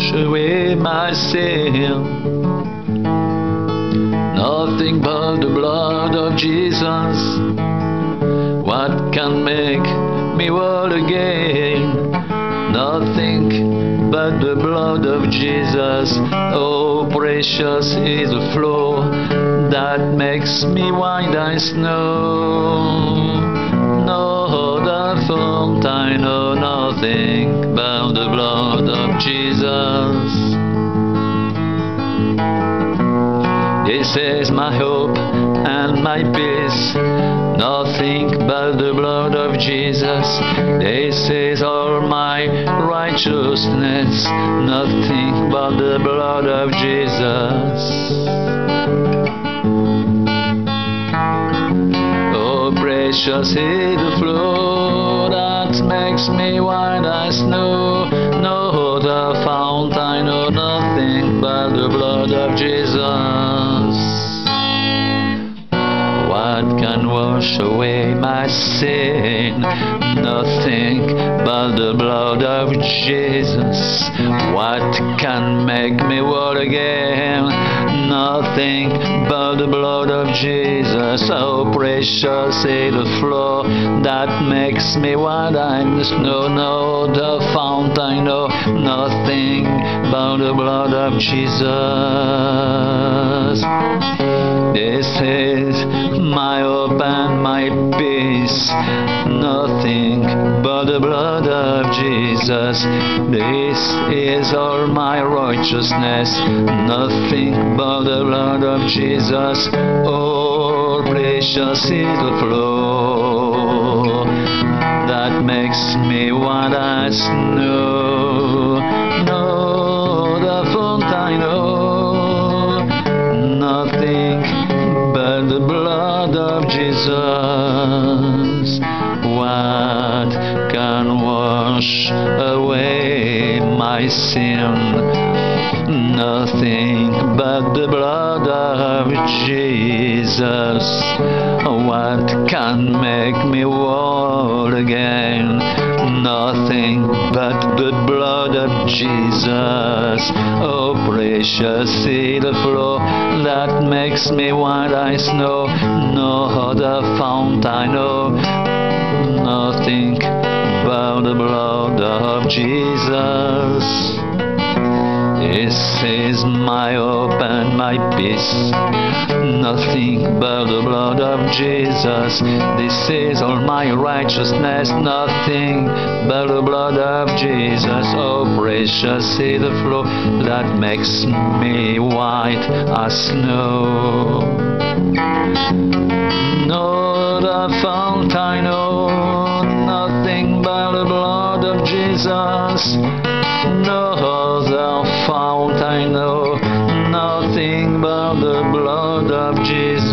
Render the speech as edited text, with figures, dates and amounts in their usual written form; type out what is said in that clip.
wash away my sin. Nothing but the blood of Jesus. What can make me whole again? Nothing but the blood of Jesus. Oh, precious is the flow that makes me white as snow. No other fountain, no nothing but the blood of Jesus. This is my hope and my peace, nothing but the blood of Jesus. This is all my righteousness, nothing but the blood of Jesus. Oh, precious is the flow that makes me white as snow. No other fountain, no nothing but the blood of Jesus. What can wash away my sin? Nothing but the blood of Jesus. What can make me whole again? Nothing but the blood of Jesus. So precious is the flow that makes me white as snow. No other fountain, no nothing but the blood of Jesus. This is my hope and my peace, nothing but the blood of Jesus. This is all my righteousness, nothing but the blood of Jesus. Oh, precious is the flow that makes me white as snow. No, the fountain, no, nothing but the blood of Jesus. What can wash away my sin? Nothing but the blood of Jesus. What can make me whole again? Nothing but the blood of Jesus. Oh, precious is the flow that makes me white as snow. No other fount I know, nothing but the blood of Jesus. This is my hope and my peace, nothing but the blood of Jesus. This is all my righteousness, nothing but the blood of Jesus. Oh, precious is the flow that makes me white as snow. No other fount I know, nothing but the blood of Jesus. No other fount I know, nothing but the blood of Jesus.